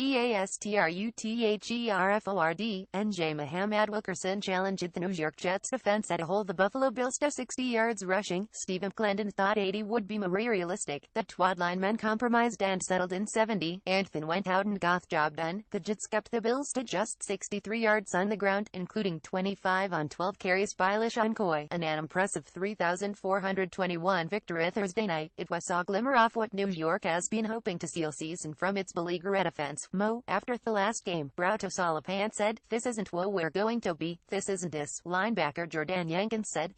EASTRUTHERFORD, NJ Muhammad Wilkerson challenged the New York Jets defense at a hole. The Buffalo Bills to 60 yards rushing. Steve Clendon thought 80 would be more realistic. The twad linemen compromised and settled in 70, and then went out and got the job done. The Jets kept the Bills to just 63 yards on the ground, including 25 on 12 carries by LaShawn McCoy. An impressive 3,421 victory Thursday night. It was a glimmer of what New York has been hoping to see all season from its beleaguered offense. Mo, after the last game, Brauto Salapan said, "This isn't what we're going to be. This isn't this." Linebacker Jordan Jenkins said,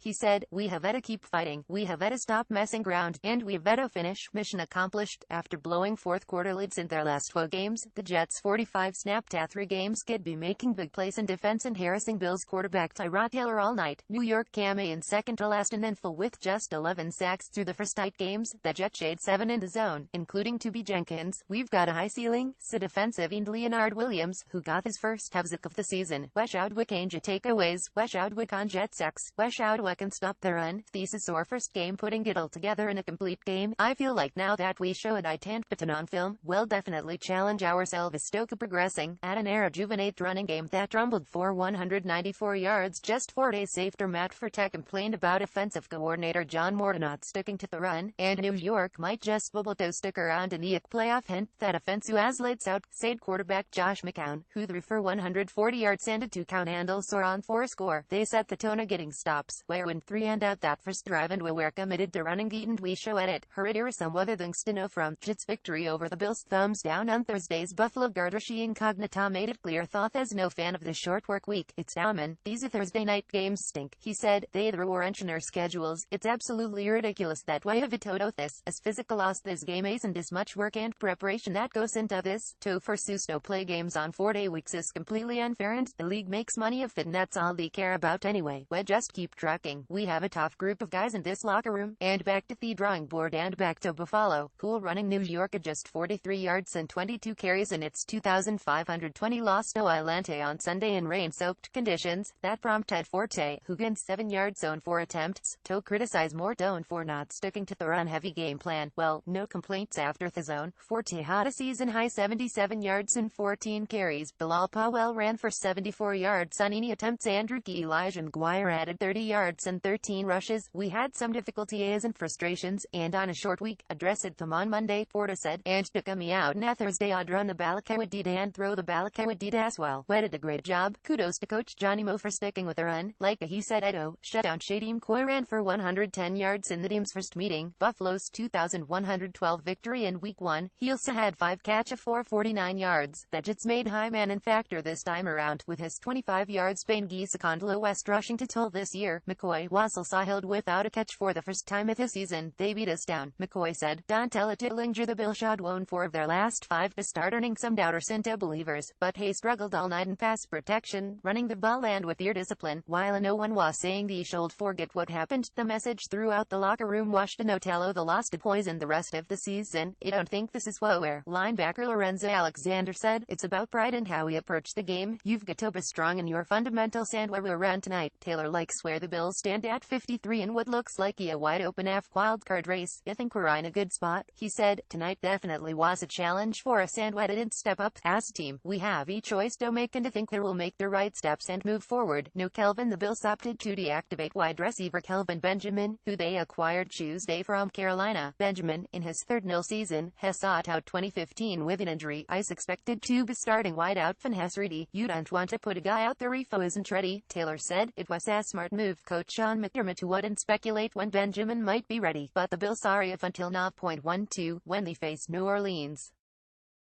"We have to keep fighting. We have to stop messing around. And we've got to finish." Mission accomplished. After blowing fourth quarter leads in their last 12 games, the Jets' 45 snapped at 3 games could be making big plays in defense and harassing Bills quarterback Tyrod Taylor all night. New York came in second to last in full with just 11 sacks through the first 8 games. The Jets shade 7 in the zone, including Toby Jenkins. "We've got a high ceiling," said defensive end Leonard Williams, who got his first half of the season. "Wesh out we can takeaways. Wesh out we can jet sacks. Wesh out we can stop the run." "This is our first game putting it all together in a complete game. I feel like now that we showed I can't put it on film, we'll definitely challenge ourselves to keep progressing." At an rejuvenate running game that rumbled for 194 yards just 4 days after Matt Forte complained about offensive coordinator John Morton not sticking to the run, and New York might just bubble to stick around in the playoff hint. That offense who has lights out, said quarterback Josh McCown, who threw for 140 yards and a 2-count handle sore on 4 score. "They set the tone of getting stops. We went 3 and out that first drive and we were committed to running it and we show at it." Heard here some other things to know from Jets' victory over the Bills. Thumbs down on Thursday's Buffalo Gardashi Incognita made it clear thought as no fan of the short work week. "It's man, these Thursday night games stink," he said. "They threw orange in our schedules. It's absolutely ridiculous that way of it this. As physical as this game isn't as much work and preparation that goes into this. To force us to play games on 4-day weeks is completely unfair and the league makes money of it and that's all they care about anyway. We just keep trucking. We have a tough group of guys in this locker room." And back to the drawing board and back to Buffalo. Cool running. New York at just 43 yards and 22 carries in its 2,520 loss to Atlanta on Sunday in rain-soaked conditions. That prompted Forte, who gained 7 yards on 4 attempts, to criticize Morton for not sticking to the run-heavy game plan. Well, no complaints after the zone. Forte had a season-high 77 yards and 14 carries. Bilal Powell ran for 74 yards on any attempts and rookie Elijah McGuire added 30 yards and 13 rushes. "We had some difficulties and frustrations, and on a short week, addressed them on Monday," Forte said, "and took me out on Thursday. I'd run the ball with Dita and throw the ball with Dita as well. We did a great job. Kudos to Coach Johnny Mo for sticking with the run. Like he said, Edo, shut down Shady McCoy ran for 110 yards in the team's first meeting. Buffalo's 2,112 victory in Week 1. He also had 5 catches for 49 yards. The Jets made high man in factor this time around with his 25 yards. Spain second lowest rushing total this year. McCoy was also held without a catch for the first time of the season. "They beat us down," McCoy said. "Don't tell it Tillinger. The Bills had won 4 of their last 5 to start earning some doubters into believers, but he struggled all night in pass protection, running the ball and with ear discipline." While no one was saying they should forget what happened, the message throughout the locker room was to not tell the lost to poison the rest of the season. "I don't think this is what we're." Linebacker Lorenzo Alexander said, "It's about pride and how we approach the game. You've got to be strong in your fundamentals and where we're run tonight." Taylor likes where the Bills stand at 53 in what looks like a wide-open wildcard race. "I think we're in a good spot," he said. "Tonight definitely was a challenge for us and we didn't step up. As a team, we have each choice to make and to think that we'll make the right steps and move forward." No Kelvin. The Bills opted to deactivate wide receiver Kelvin Benjamin, who they acquired Tuesday from Carolina. Benjamin, in his 3rd nil season, has sat out 2015 with an injury. "Is expected to be starting wide out for Reedy. You don't want to put a guy out there if he isn't ready," Taylor said. "It was a smart move." Coach Sean McDermott wouldn't speculate when Benjamin might be ready, but the Bills are off until 9.12 when they face New Orleans.